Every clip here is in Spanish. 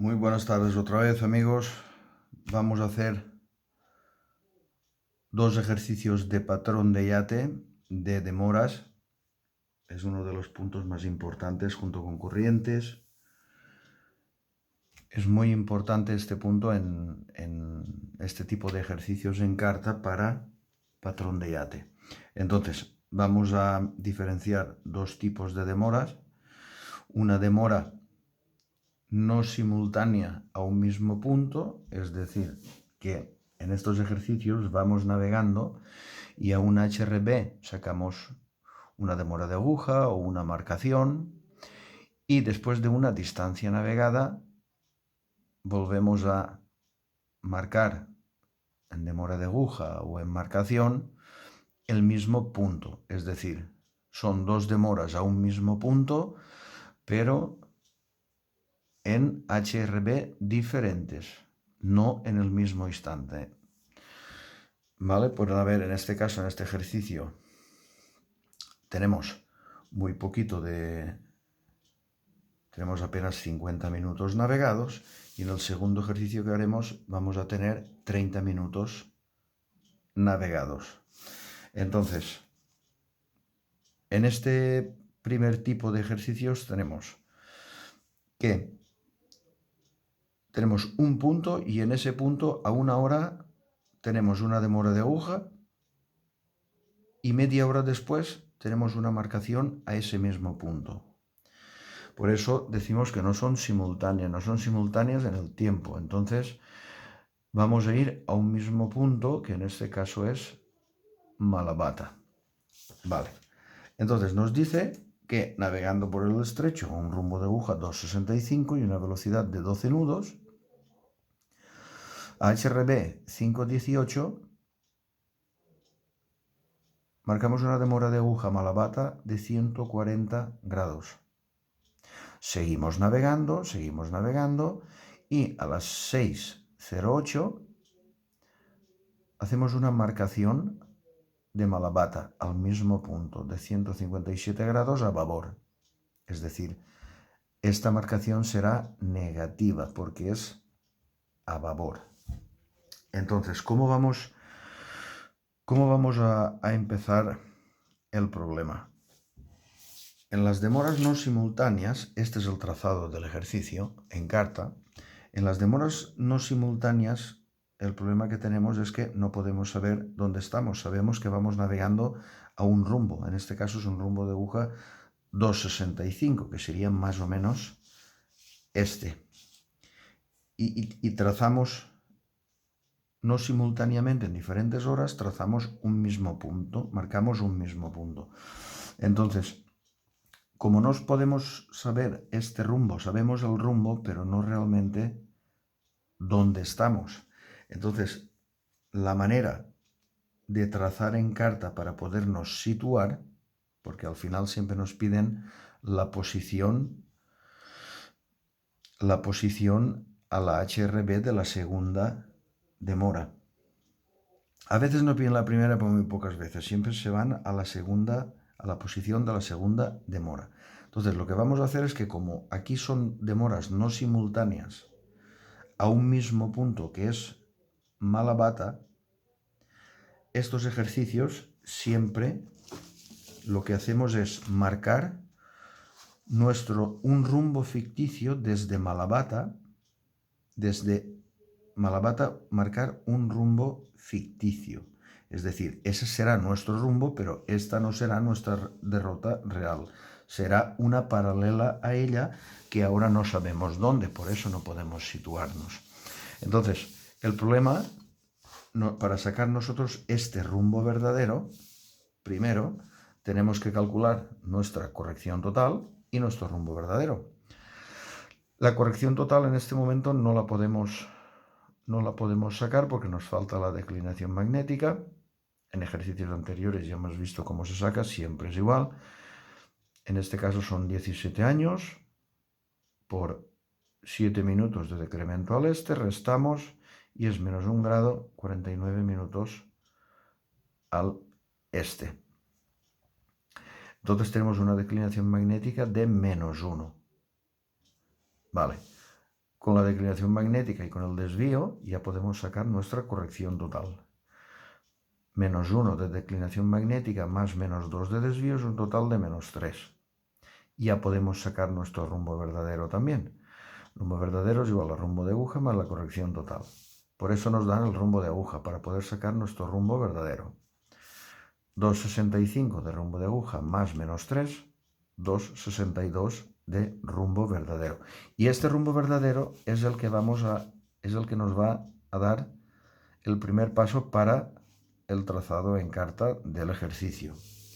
Muy buenas tardes otra vez, amigos. Vamos a hacer dos ejercicios de patrón de yate de demoras. Es uno de los puntos más importantes junto con corrientes. Es muy importante este punto en este tipo de ejercicios en carta para patrón de yate. Entonces, vamos a diferenciar dos tipos de demoras. Una demora no simultánea a un mismo punto, es decir, que en estos ejercicios vamos navegando y a un HRB sacamos una demora de aguja o una marcación y después de una distancia navegada volvemos a marcar en demora de aguja o en marcación el mismo punto, es decir, son dos demoras a un mismo punto, pero en HRB diferentes, no en el mismo instante. ¿Vale? Pues a ver, en este caso, en este ejercicio, tenemos muy poquito de... Tenemos apenas 50 minutos navegados y en el segundo ejercicio que haremos vamos a tener 30 minutos navegados. Entonces, en este primer tipo de ejercicios tenemos que tenemos un punto y en ese punto a una hora tenemos una demora de aguja y media hora después tenemos una marcación a ese mismo punto. Por eso decimos que no son simultáneas en el tiempo. Entonces vamos a ir a un mismo punto, que en este caso es Malabata. Vale. Entonces nos dice que navegando por el estrecho a un rumbo de aguja 2,65 y una velocidad de 12 nudos, a HRB 5,18, marcamos una demora de aguja Malabata de 140 grados. Seguimos navegando y a las 6:08 hacemos una marcación de Malabata al mismo punto de 157 grados a babor. Es decir, esta marcación será negativa porque es a babor. Entonces, ¿cómo vamos a empezar el problema? En las demoras no simultáneas, este es el trazado del ejercicio en carta. En las demoras no simultáneas, el problema que tenemos es que no podemos saber dónde estamos. Sabemos que vamos navegando a un rumbo. En este caso es un rumbo de aguja 2,65, que sería más o menos este. Y trazamos, no simultáneamente en diferentes horas, trazamos un mismo punto, marcamos un mismo punto. Entonces, como no podemos saber este rumbo, sabemos el rumbo, pero no realmente dónde estamos. Entonces, la manera de trazar en carta para podernos situar, porque al final siempre nos piden la posición a la HRB de la segunda demora. A veces no piden la primera, pero muy pocas veces. Siempre se van a la segunda, a la posición de la segunda demora. Entonces, lo que vamos a hacer es que como aquí son demoras no simultáneas a un mismo punto que es Malabata, estos ejercicios siempre lo que hacemos es marcar un rumbo ficticio desde Malabata, marcar un rumbo ficticio. Es decir, ese será nuestro rumbo, pero esta no será nuestra derrota real. Será una paralela a ella que ahora no sabemos dónde, por eso no podemos situarnos. Entonces, el problema, para sacar nosotros este rumbo verdadero, primero tenemos que calcular nuestra corrección total y nuestro rumbo verdadero. La corrección total en este momento no la podemos sacar porque nos falta la declinación magnética. En ejercicios anteriores ya hemos visto cómo se saca, siempre es igual. En este caso son 17 años por 7 minutos de decremento al este, restamos y es menos 1 grado, 49 minutos al este. Entonces tenemos una declinación magnética de -1. Vale. con la declinación magnética y con el desvío ya podemos sacar nuestra corrección total. Menos 1 de declinación magnética más menos 2 de desvío es un total de menos 3. Ya podemos sacar nuestro rumbo verdadero también. Rumbo verdadero es igual a rumbo de aguja más la corrección total. Por eso nos dan el rumbo de aguja, para poder sacar nuestro rumbo verdadero. 2,65 de rumbo de aguja más menos 3, 2,62 de rumbo verdadero. Y este rumbo verdadero es el que nos va a dar el primer paso para el trazado en carta del ejercicio.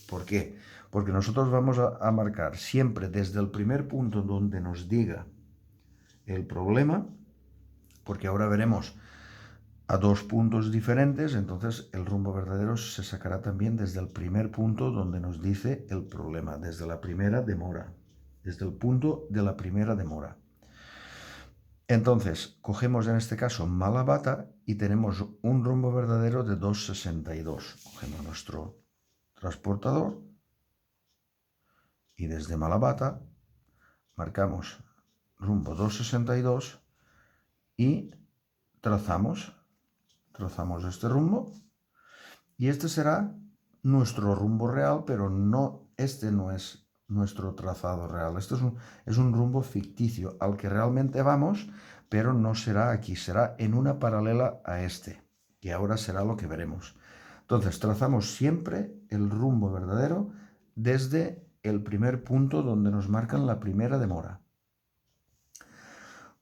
¿Por qué? Porque nosotros vamos a marcar siempre desde el primer punto donde nos diga el problema, porque ahora veremos a dos puntos diferentes, entonces el rumbo verdadero se sacará también desde el primer punto donde nos dice el problema, desde la primera demora, desde el punto de la primera demora. Entonces, cogemos en este caso Mala-Bata y tenemos un rumbo verdadero de 2,62. Cogemos nuestro transportador y desde Mala-Bata marcamos rumbo 2,62 y trazamos este rumbo, y este será nuestro rumbo real, pero este no es nuestro trazado real. Este es un rumbo ficticio al que realmente vamos, pero no será aquí, será en una paralela a este, que ahora será lo que veremos. Entonces trazamos siempre el rumbo verdadero desde el primer punto donde nos marcan la primera demora.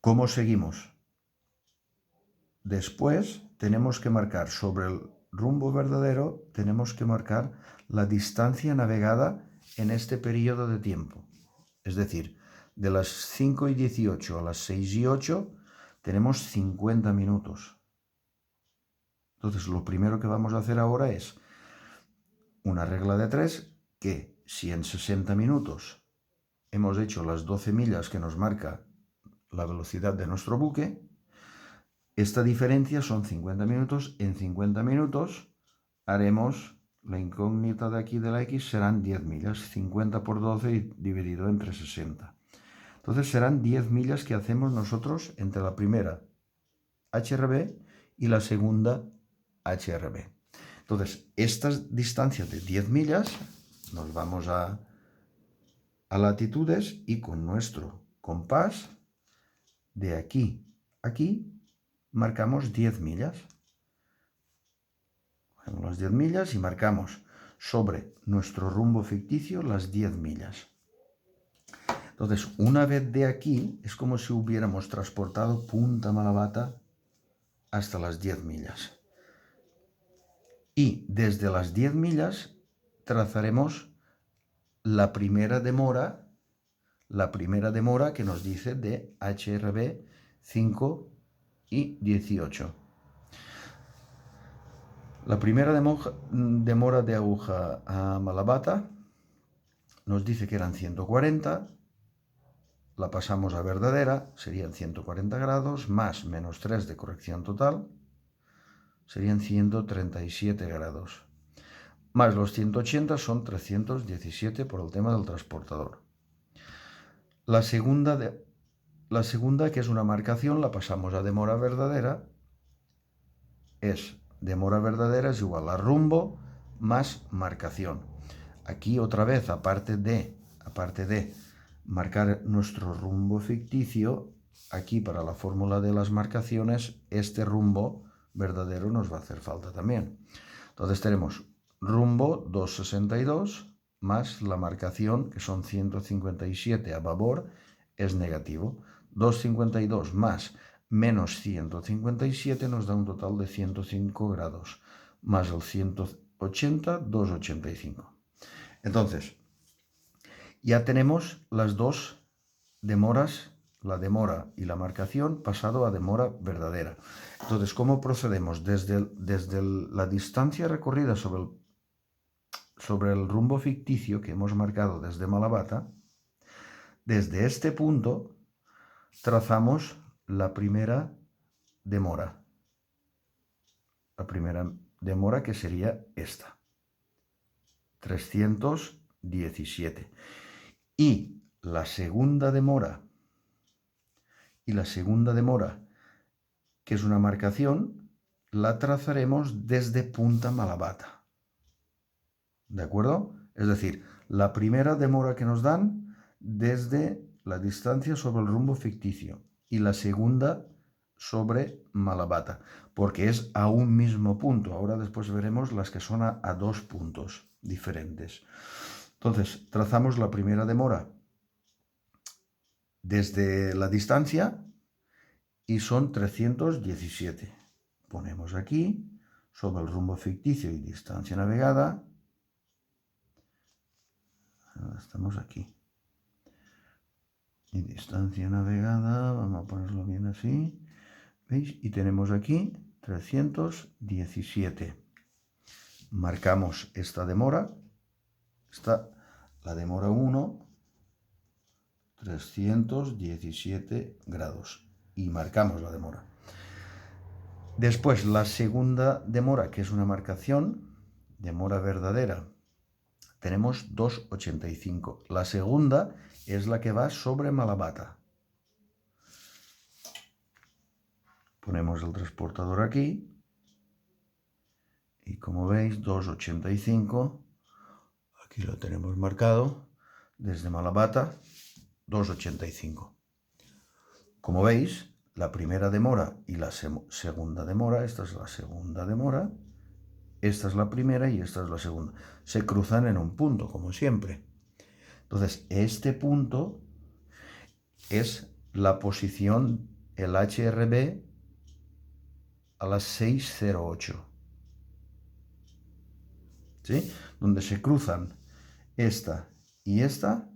¿Cómo seguimos? Después tenemos que marcar sobre el rumbo verdadero, tenemos que marcar la distancia navegada en este periodo de tiempo. Es decir, de las 5:18 a las 6:08 tenemos 50 minutos. Entonces, lo primero que vamos a hacer ahora es una regla de 3, que si en 60 minutos hemos hecho las 12 millas que nos marca la velocidad de nuestro buque, esta diferencia son 50 minutos. En 50 minutos haremos la incógnita de aquí de la X, serán 10 millas. 50 por 12 dividido entre 60. Entonces serán 10 millas que hacemos nosotros entre la primera HRB y la segunda HRB. Entonces, estas distancias de 10 millas nos vamos a latitudes y con nuestro compás de aquí a aquí marcamos 10 millas. Cogemos las 10 millas y marcamos sobre nuestro rumbo ficticio las 10 millas. Entonces, una vez de aquí, es como si hubiéramos transportado Punta Mala-Bata hasta las 10 millas. Y desde las 10 millas trazaremos la primera demora que nos dice de HRB 5 y 18. La primera demora de aguja a Mala-Bata nos dice que eran 140, la pasamos a verdadera, serían 140 grados, más menos 3 de corrección total, serían 137 grados. Más los 180 son 317 por el tema del transportador. La segunda, que es una marcación, la pasamos a demora verdadera, demora verdadera es igual a rumbo más marcación. Aquí otra vez, aparte de marcar nuestro rumbo ficticio, aquí para la fórmula de las marcaciones, este rumbo verdadero nos va a hacer falta también. Entonces tenemos rumbo 2,62 más la marcación, que son 157 a babor, es negativo. 2,52 más menos 157 nos da un total de 105 grados, más el 180, 2,85. Entonces, ya tenemos las dos demoras, la demora y la marcación, pasado a demora verdadera. Entonces, ¿cómo procedemos? Desde la distancia recorrida sobre el rumbo ficticio que hemos marcado desde Mala-Bata, desde este punto trazamos la primera demora. La primera demora, que sería esta, 317. Y la segunda demora, y la segunda demora, que es una marcación, la trazaremos desde Punta Malabata. ¿De acuerdo? Es decir, la primera demora que nos dan desde la distancia sobre el rumbo ficticio y la segunda sobre Malabata, porque es a un mismo punto. Ahora después veremos las que son a dos puntos diferentes. Entonces, trazamos la primera demora desde la distancia y son 317. Ponemos aquí, sobre el rumbo ficticio y distancia navegada. Estamos aquí. Y distancia navegada, vamos a ponerlo bien así. ¿Veis? Y tenemos aquí 317. Marcamos esta demora. Está la demora 1, 317 grados. Y marcamos la demora. Después, la segunda demora, que es una marcación, demora verdadera, tenemos 2,85. La segunda es la que va sobre Malabata. Ponemos el transportador aquí. Y como veis, 2,85. Aquí lo tenemos marcado. Desde Malabata, 2,85. Como veis, la primera demora y la segunda demora, esta es la segunda demora, esta es la primera y esta es la segunda. Se cruzan en un punto, como siempre. Entonces, este punto es la posición, el HRB, a las 6:08. ¿Sí? Donde se cruzan esta y esta,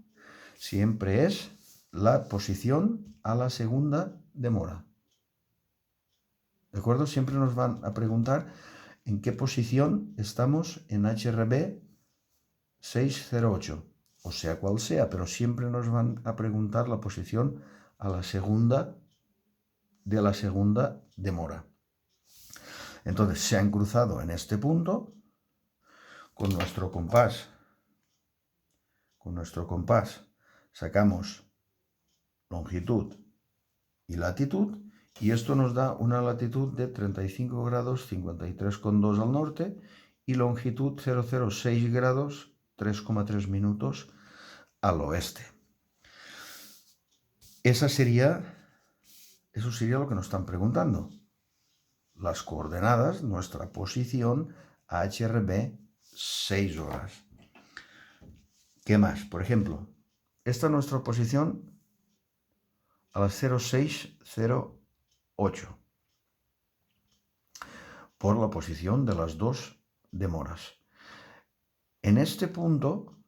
siempre es la posición a la segunda demora. ¿De acuerdo? Siempre nos van a preguntar en qué posición estamos en HRB 608, o sea cual sea, pero siempre nos van a preguntar la posición a la segunda de la segunda demora. Entonces se han cruzado en este punto con nuestro compás. Con nuestro compás sacamos longitud y latitud, y esto nos da una latitud de 35 grados 53,2 al norte y longitud 006 grados 3,3 minutos al oeste. Eso sería lo que nos están preguntando. Las coordenadas, nuestra posición a HRB 6 horas. ¿Qué más? Por ejemplo, esta es nuestra posición a las 0608 por la posición de las dos demoras. En este punto,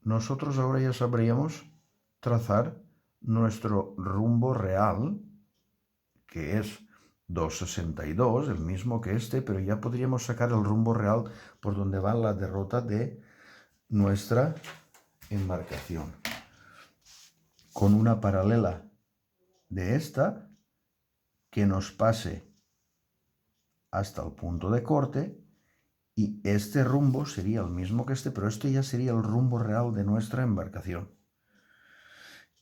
nosotros ahora ya sabríamos trazar nuestro rumbo real, que es 262, el mismo que este, pero ya podríamos sacar el rumbo real por donde va la derrota de nuestra embarcación. Con una paralela de esta que nos pase hasta el punto de corte, y este rumbo sería el mismo que este, pero este ya sería el rumbo real de nuestra embarcación.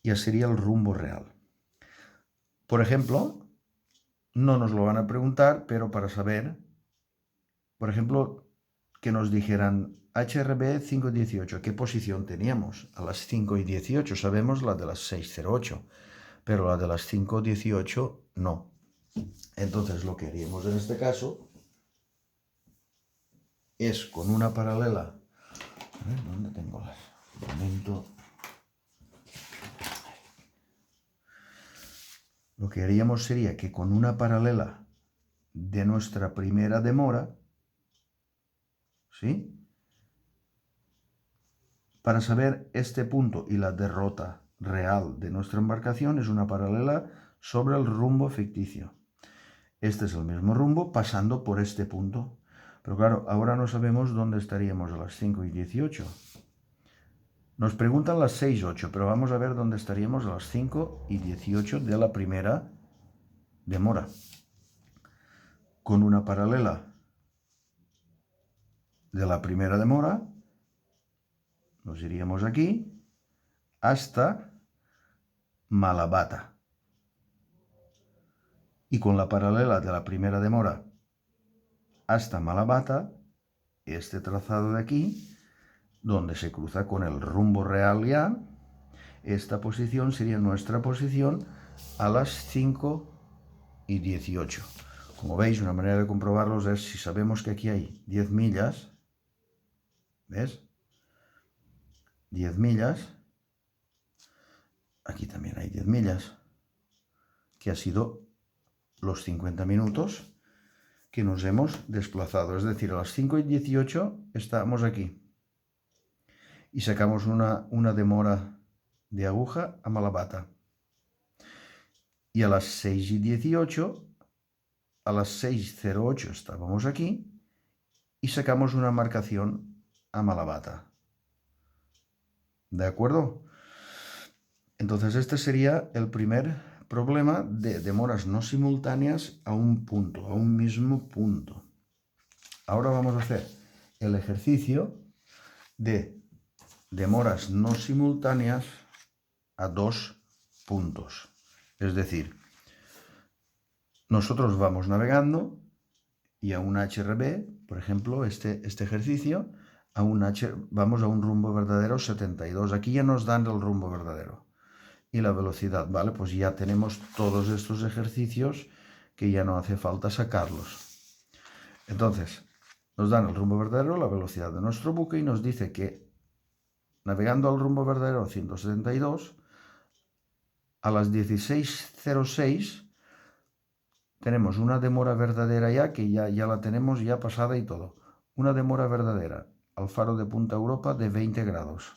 Ya sería el rumbo real. Por ejemplo, no nos lo van a preguntar, pero para saber, por ejemplo, que nos dijeran HRB 5:18, ¿qué posición teníamos? A las 5:18 sabemos la de las 6:08, pero la de las 5:18 no. Entonces lo que haríamos en este caso es con una paralela. A ver, ¿dónde tengo las? Un momento. Lo que haríamos sería que con una paralela de nuestra primera demora, ¿sí? Para saber este punto y la derrota real de nuestra embarcación es una paralela sobre el rumbo ficticio. Este es el mismo rumbo pasando por este punto. Pero claro, ahora no sabemos dónde estaríamos a las 5:18. Nos preguntan las 6:08, pero vamos a ver dónde estaríamos a las 5:18 de la primera demora. Con una paralela de la primera demora, nos iríamos aquí hasta Malabata. y con la paralela de la primera demora hasta Malabata, este trazado de aquí, donde se cruza con el rumbo real ya, esta posición sería nuestra posición a las 5:18. Como veis, una manera de comprobarlos es si sabemos que aquí hay 10 millas, ¿ves? 10 millas, aquí también hay 10 millas, que ha sido los 50 minutos que nos hemos desplazado. Es decir, a las 5:18 estamos aquí. Y sacamos una demora de aguja a Malabata. Y a las 6:18, a las 6:08 estábamos aquí y sacamos una marcación a Malabata. ¿De acuerdo? Entonces este sería el primer problema de demoras no simultáneas a un punto, a un mismo punto. Ahora vamos a hacer el ejercicio de demoras no simultáneas a dos puntos. Es decir, nosotros vamos navegando y a un HRB, por ejemplo, este ejercicio, vamos a un rumbo verdadero 72. Aquí ya nos dan el rumbo verdadero. Y la velocidad, ¿vale? Pues ya tenemos todos estos ejercicios que ya no hace falta sacarlos. Entonces, nos dan el rumbo verdadero, la velocidad de nuestro buque y nos dice que navegando al rumbo verdadero 172, a las 16:06 tenemos una demora verdadera ya, que ya la tenemos ya pasada y todo. Una demora verdadera al faro de Punta Europa de 20 grados.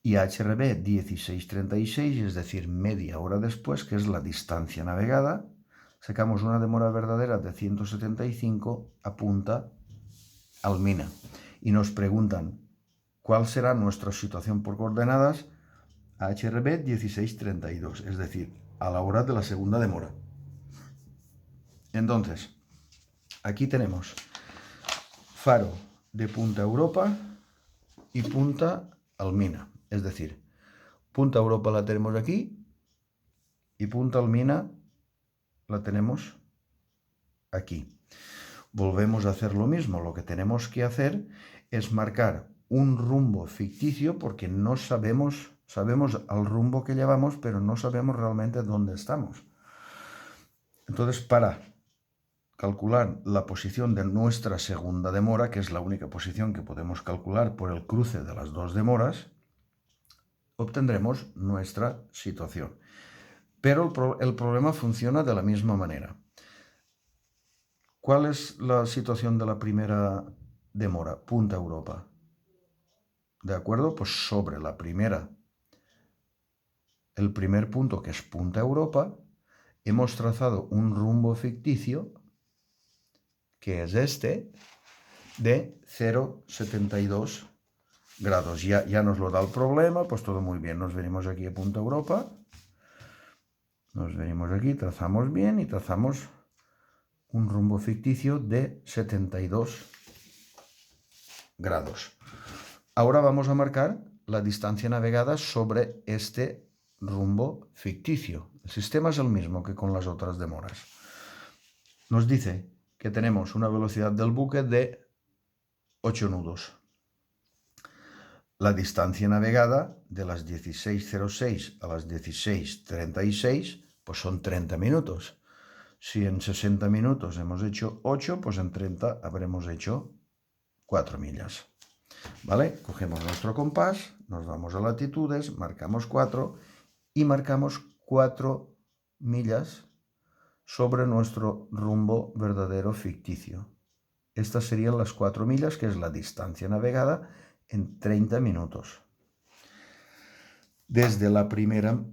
Y HRB 16:36, es decir, media hora después, que es la distancia navegada, sacamos una demora verdadera de 175 a Punta Almina. Y nos preguntan, ¿cuál será nuestra situación por coordenadas? HRB 16:32, es decir, a la hora de la segunda demora. Entonces, aquí tenemos faro de Punta Europa y Punta Almina. Es decir, Punta Europa la tenemos aquí y Punta Almina la tenemos aquí. Volvemos a hacer lo mismo. Lo que tenemos que hacer es marcar un rumbo ficticio porque no sabemos el rumbo que llevamos, pero no sabemos realmente dónde estamos. Entonces, para calcular la posición de nuestra segunda demora, que es la única posición que podemos calcular por el cruce de las dos demoras, obtendremos nuestra situación. Pero el problema funciona de la misma manera. ¿Cuál es la situación de la primera demora? Punta Europa. ¿De acuerdo? Pues sobre la primera, el primer punto, que es Punta Europa, hemos trazado un rumbo ficticio, que es este, de 0,72 grados. Ya nos lo da el problema, pues todo muy bien. Nos venimos aquí a Punta Europa, nos venimos aquí, trazamos bien y trazamos un rumbo ficticio de 72 grados. Ahora vamos a marcar la distancia navegada sobre este rumbo ficticio. El sistema es el mismo que con las otras demoras. Nos dice que tenemos una velocidad del buque de 8 nudos. La distancia navegada de las 16:06 a las 16:36 pues son 30 minutos. Si en 60 minutos hemos hecho 8, pues en 30 habremos hecho 4 millas. ¿Vale? Cogemos nuestro compás, nos vamos a latitudes, marcamos 4 y marcamos 4 millas sobre nuestro rumbo verdadero ficticio. Estas serían las 4 millas, que es la distancia navegada en 30 minutos. Desde la primera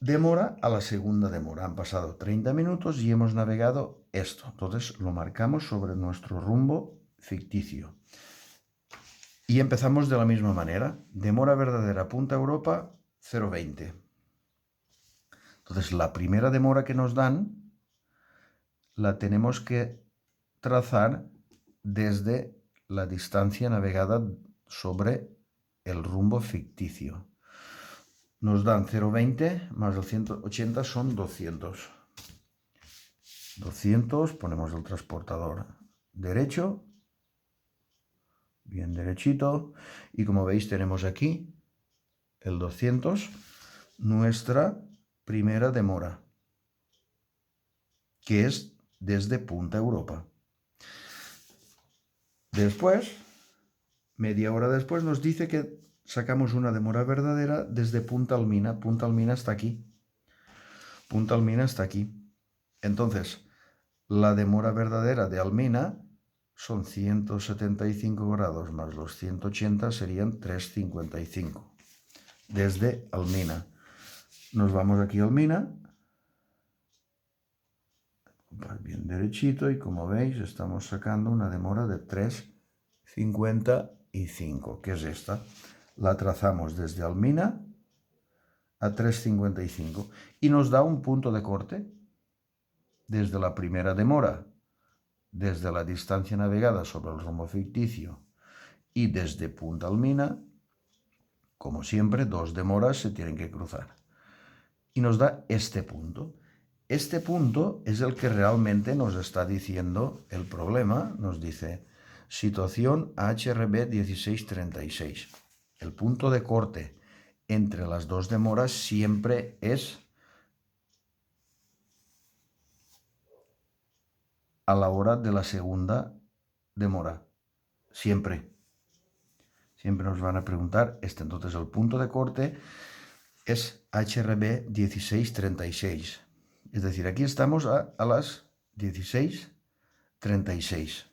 demora a la segunda demora. Han pasado 30 minutos y hemos navegado esto. Entonces lo marcamos sobre nuestro rumbo ficticio. Y empezamos de la misma manera. Demora verdadera Punta Europa 0,20. Entonces la primera demora que nos dan la tenemos que trazar desde la distancia navegada sobre el rumbo ficticio. nos dan 0,20 más el 180 son 200. 200, ponemos el transportador derecho, bien derechito, y como veis tenemos aquí el 200, nuestra primera demora, que es desde Punta Europa. Después, media hora después, nos dice que sacamos una demora verdadera desde Punta Almina. Punta Almina está aquí. Punta Almina está aquí. Entonces, la demora verdadera de Almina son 175 grados más los 180 serían 355. Desde Almina. Nos vamos aquí a Almina. Bien derechito y como veis estamos sacando una demora de 3,55, que es esta. La trazamos desde Almina a 3,55 y nos da un punto de corte desde la primera demora, desde la distancia navegada sobre el rumbo ficticio y desde Punta Almina. Como siempre, dos demoras se tienen que cruzar y nos da este punto. Este punto es el que realmente nos está diciendo el problema. Nos dice situación HRB 1636. El punto de corte entre las dos demoras siempre es a la hora de la segunda demora. Siempre. Siempre nos van a preguntar este. Entonces el punto de corte es HRB 1636. Es decir, aquí estamos a las 16:36.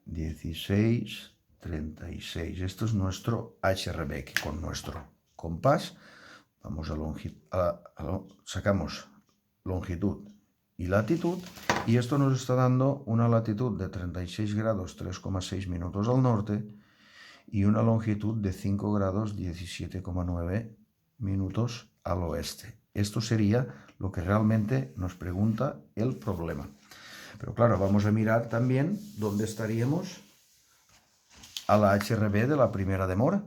16:36. Esto es nuestro HRB, que con nuestro compás vamos sacamos longitud y latitud, y esto nos está dando una latitud de 36 grados 3,6 minutos al norte y una longitud de 5 grados 17,9 minutos al oeste. Esto sería lo que realmente nos pregunta el problema. Pero claro, vamos a mirar también dónde estaríamos a la HRB de la primera demora,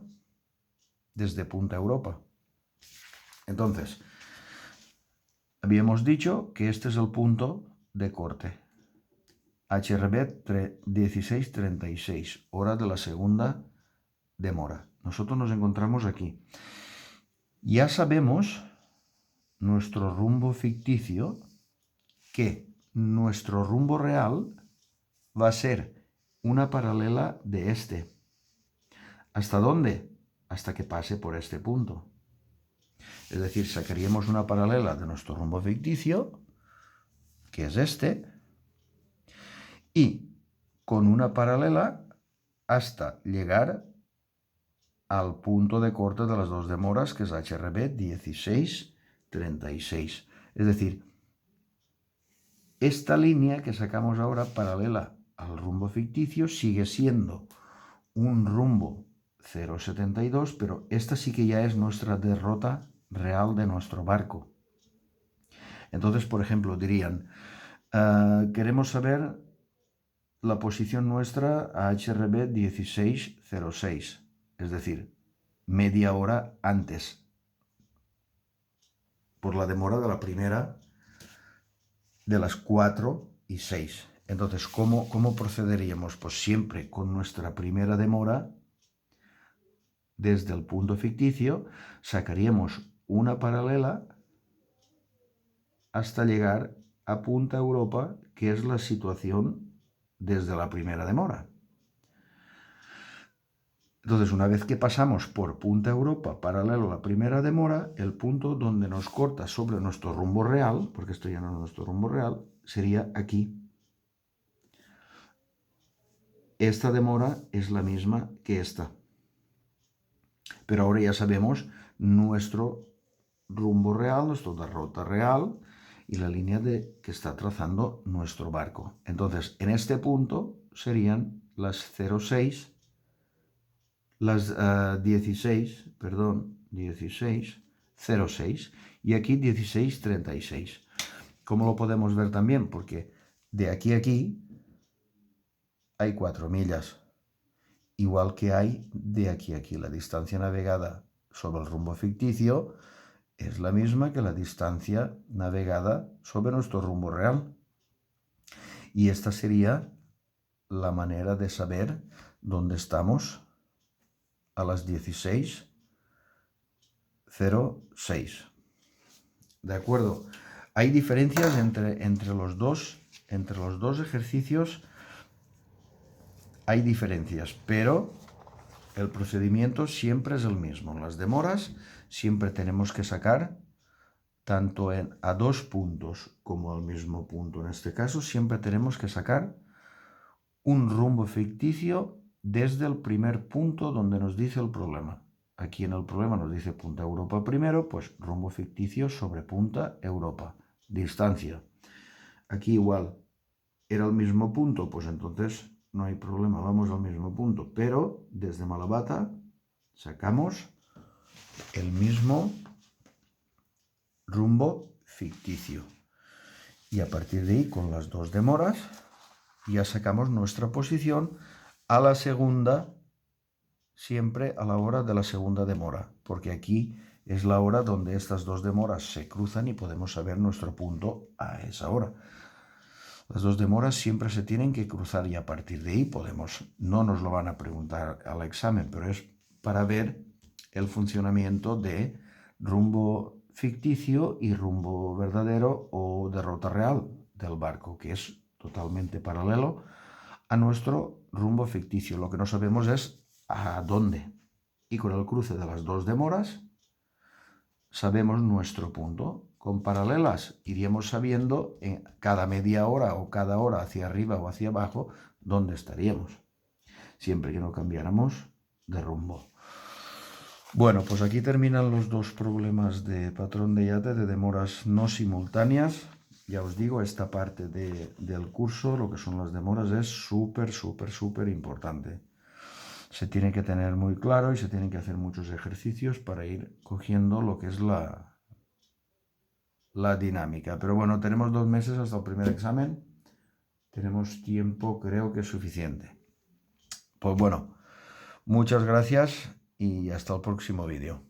desde Punta Europa. Entonces, habíamos dicho que este es el punto de corte. HRB 16:36, hora de la segunda demora. Nosotros nos encontramos aquí. Ya sabemos nuestro rumbo ficticio, que nuestro rumbo real va a ser una paralela de este. ¿Hasta dónde? Hasta que pase por este punto. Es decir, sacaríamos una paralela de nuestro rumbo ficticio, que es este, y con una paralela hasta llegar al punto de corte de las dos demoras, que es HRB 16:36. Es decir, esta línea que sacamos ahora paralela al rumbo ficticio sigue siendo un rumbo 0,72, pero esta sí que ya es nuestra derrota real de nuestro barco. Entonces, por ejemplo, dirían, queremos saber la posición nuestra a HRB 16:06, es decir, media hora antes, por la demora de la primera de las 4:06. Entonces, ¿cómo procederíamos? Pues siempre con nuestra primera demora, desde el punto ficticio, sacaríamos una paralela hasta llegar a Punta Europa, que es la situación desde la primera demora. Entonces, una vez que pasamos por Punta Europa, paralelo a la primera demora, el punto donde nos corta sobre nuestro rumbo real, porque esto ya no es nuestro rumbo real, sería aquí. Esta demora es la misma que esta. Pero ahora ya sabemos nuestro rumbo real, nuestra derrota real y la línea que está trazando nuestro barco. Entonces, en este punto serían las 0,6, las 16:06 y aquí 16:36. ¿Cómo lo podemos ver también? Porque de aquí a aquí hay 4 millas, igual que hay de aquí a aquí. La distancia navegada sobre el rumbo ficticio es la misma que la distancia navegada sobre nuestro rumbo real. Y esta sería la manera de saber dónde estamos a las 16:06. ¿De acuerdo? Hay diferencias entre los dos ejercicios. Hay diferencias, pero el procedimiento siempre es el mismo. Las demoras siempre tenemos que sacar tanto a 2 puntos como al mismo punto. En este caso siempre tenemos que sacar un rumbo ficticio desde el primer punto donde nos dice el problema. Aquí en el problema nos dice punta Europa primero, pues rumbo ficticio sobre punta Europa. Distancia. Aquí igual, era el mismo punto, pues entonces no hay problema, vamos al mismo punto. Pero desde Malabata sacamos el mismo rumbo ficticio. Y a partir de ahí, con las 2 demoras, ya sacamos nuestra posición a la segunda, siempre a la hora de la segunda demora, porque aquí es la hora donde estas 2 demoras se cruzan y podemos saber nuestro punto a esa hora. Las 2 demoras siempre se tienen que cruzar y a partir de ahí no nos lo van a preguntar al examen, pero es para ver el funcionamiento de rumbo ficticio y rumbo verdadero o de ruta real del barco, que es totalmente paralelo a nuestro rumbo ficticio. Lo que no sabemos es a dónde. Y con el cruce de las 2 demoras sabemos nuestro punto. Con paralelas iríamos sabiendo en cada media hora o cada hora hacia arriba o hacia abajo dónde estaríamos, siempre que no cambiáramos de rumbo. Bueno, pues aquí terminan los 2 problemas de patrón de yate de demoras no simultáneas. Ya os digo, esta parte del curso, lo que son las demoras, es súper importante. Se tiene que tener muy claro y se tienen que hacer muchos ejercicios para ir cogiendo lo que es la dinámica. Pero bueno, tenemos 2 meses hasta el primer examen. Tenemos tiempo, creo que es suficiente. Pues bueno, muchas gracias y hasta el próximo vídeo.